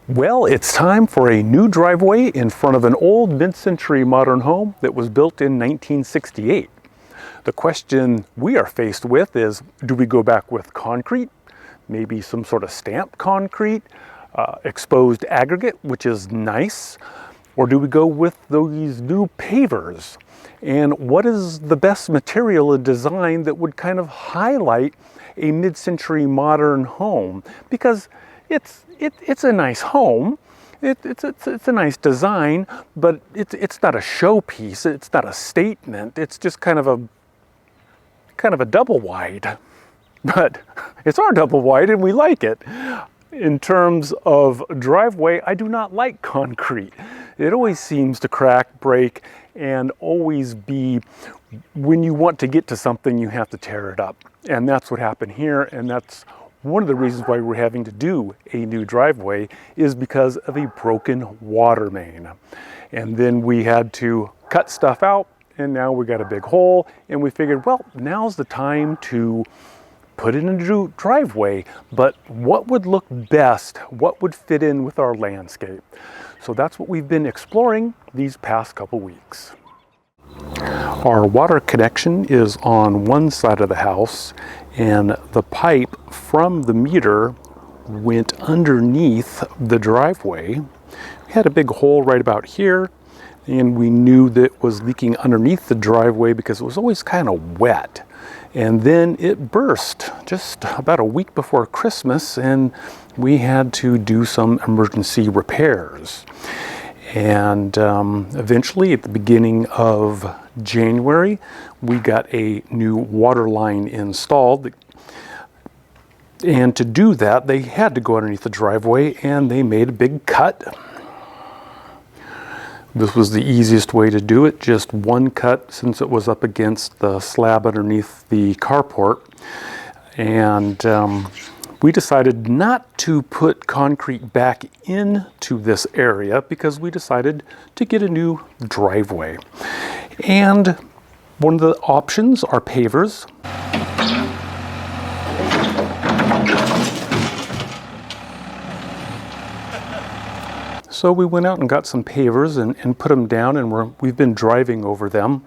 Well, it's time for a new driveway in front of an old mid-century modern home that was built in 1968. The question we are faced with is, do we go back with concrete, maybe some sort of stamped concrete, exposed aggregate, which is nice, or do we go with these new pavers? And what is the best material and design that would kind of highlight a mid-century modern home? Because it's a nice home, it's a nice design, but it's not a showpiece, it's not a statement, it's just kind of a double wide. But it's our double wide and we like it. In terms of driveway, I do not like concrete. It always seems to crack, break, and always be, when you want to get to something, you have to tear it up. And that's what happened here, and that's one of the reasons why we're having to do a new driveway, is because of a broken water main. And then we had to cut stuff out, and now we got a big hole, and we figured, well, now's the time to put in a new driveway, but what would look best, what would fit in with our landscape? So that's what we've been exploring these past couple weeks. Our water connection is on one side of the house, and the pipe from the meter went underneath the driveway. We had a big hole right about here, and we knew that it was leaking underneath the driveway because it was always kind of wet. And then it burst just about a week before Christmas, and we had to do some emergency repairs. And eventually, at the beginning of January, we got a new water line installed. And to do that, they had to go underneath the driveway, and they made a big cut. This was the easiest way to do it, just one cut, since it was up against the slab underneath the carport. And we decided not to put concrete back into this area because we decided to get a new driveway. And one of the options are pavers. So we went out and got some pavers and put them down, and we've been driving over them.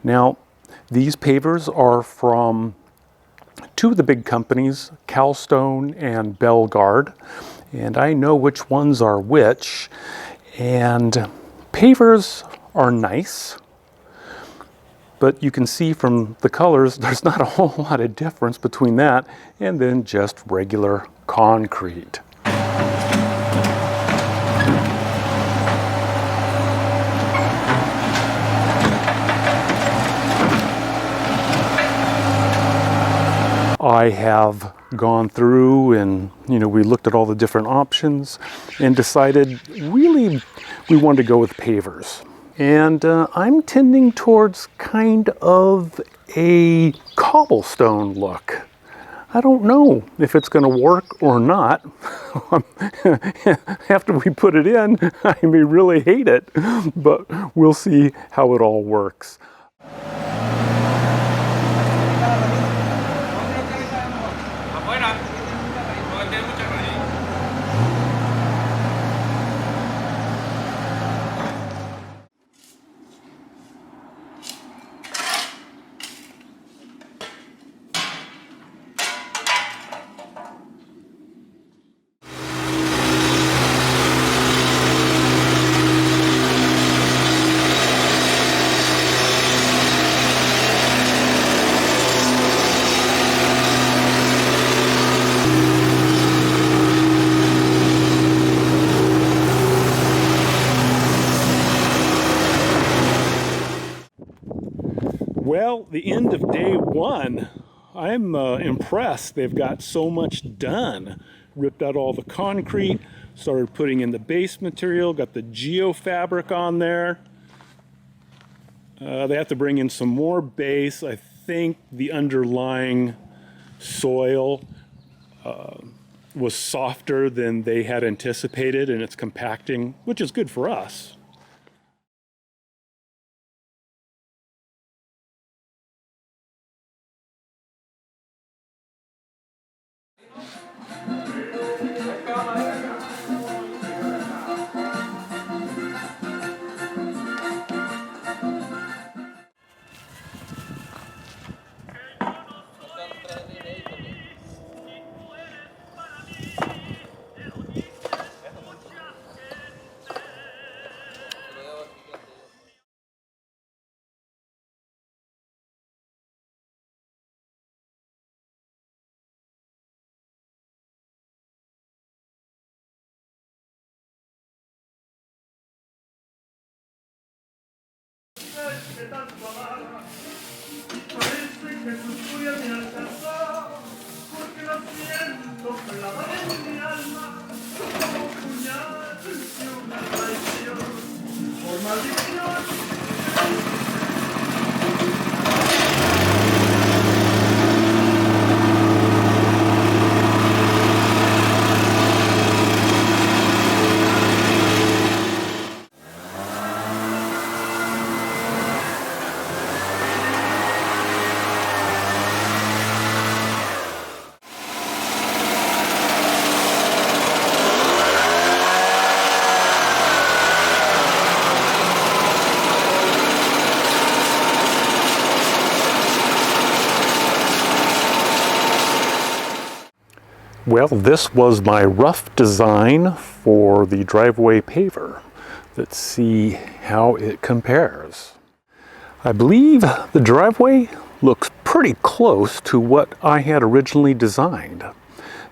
Now, these pavers are from two of the big companies, Calstone and Belgian, and I know which ones are which. And pavers are nice, but you can see from the colors, there's not a whole lot of difference between that and then just regular concrete. I have gone through and, we looked at all the different options and decided really we wanted to go with pavers. And I'm tending towards kind of a cobblestone look. I don't know if it's going to work or not. After we put it in, I may really hate it, but we'll see how it all works. Well, the end of day one, I'm impressed. They've got so much done. Ripped out all the concrete, started putting in the base material, got the geofabric on there. They have to bring in some more base. I think the underlying soil was softer than they had anticipated, and it's compacting, which is good for us. Parece que su furia me alcanzó, porque lo siento clavado en mi alma, como un puñal y una traición, por maldición. Well, this was my rough design for the driveway paver. Let's see how it compares. I believe the driveway looks pretty close to what I had originally designed.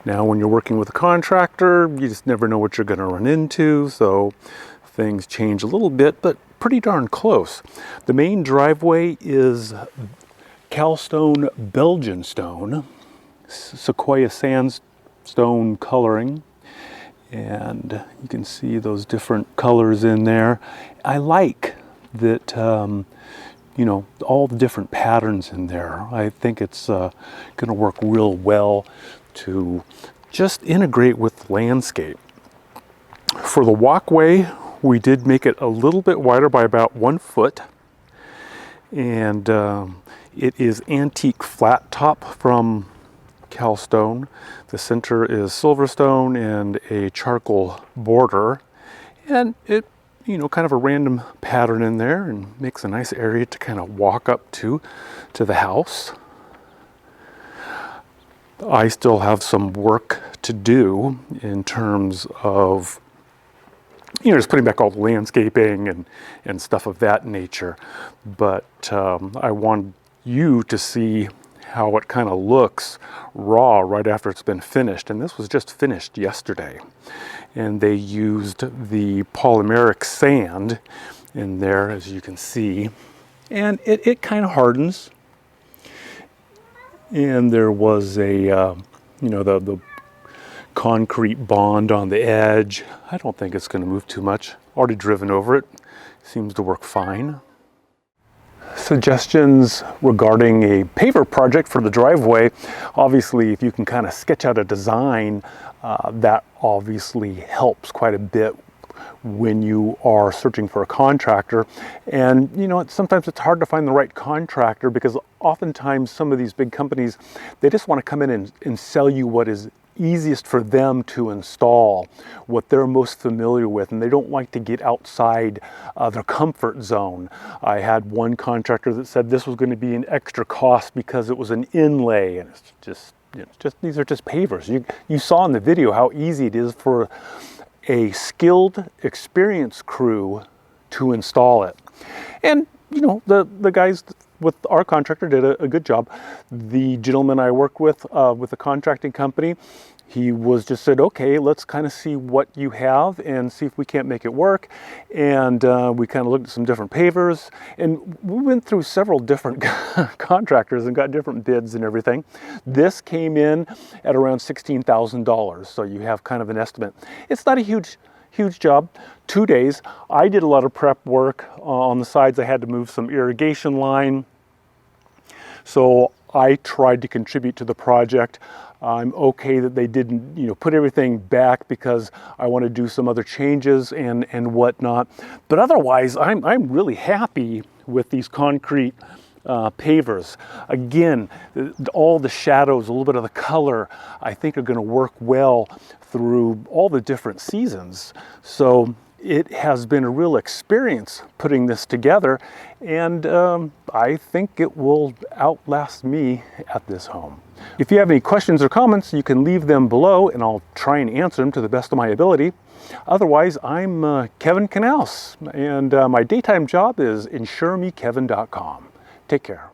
Now, when you're working with a contractor, you just never know what you're going to run into, so things change a little bit, but pretty darn close. The main driveway is Calstone Belgian Stone, Sequoia sandstone coloring, and you can see those different colors in there. I like that, you know, all the different patterns in there. I think it's going to work real well to just integrate with landscape. For the walkway, we did make it a little bit wider by about 1 foot, and it is antique flat top from Calstone. The center is silverstone and a charcoal border, and it, you know, kind of a random pattern in there, and makes a nice area to kind of walk up to the house. I still have some work to do in terms of, you know, just putting back all the landscaping and stuff of that nature, but I want you to see how it kind of looks raw right after it's been finished. And this was just finished yesterday, and they used the polymeric sand in there, as you can see, and it kind of hardens. And there was a you know, the concrete bond on the edge. I don't think it's going to move too much. Already driven over it, seems to work fine. Suggestions regarding a paver project for the driveway. Obviously, if you can kind of sketch out a design, that obviously helps quite a bit when you are searching for a contractor. And you know, sometimes it's hard to find the right contractor, because oftentimes some of these big companies, they just want to come in and sell you what is easiest for them to install, what they're most familiar with, and they don't like to get outside their comfort zone. I had one contractor that said this was going to be an extra cost because it was an inlay, and it's just, you know, these are just pavers. You saw in the video how easy it is for a skilled, experienced crew to install it. And you know, the guys with our contractor did a good job. The gentleman I work with the contracting company, he was just said, okay, let's kind of see what you have and see if we can't make it work. And we kind of looked at some different pavers, and we went through several different contractors and got different bids and everything. This came in at around $16,000, so you have kind of an estimate. It's not a huge job. 2 days. I did a lot of prep work on the sides. I had to move some irrigation line, so I tried to contribute to the project. I'm okay that they didn't, put everything back because I want to do some other changes and whatnot. But otherwise, I'm really happy with these concrete pavers. Again, all the shadows, a little bit of the color, I think are going to work well through all the different seasons. So it has been a real experience putting this together, and I think it will outlast me at this home. If you have any questions or comments, you can leave them below and I'll try and answer them to the best of my ability. Otherwise, I'm Kevin Knaus, and my daytime job is insuremekevin.com. Take care.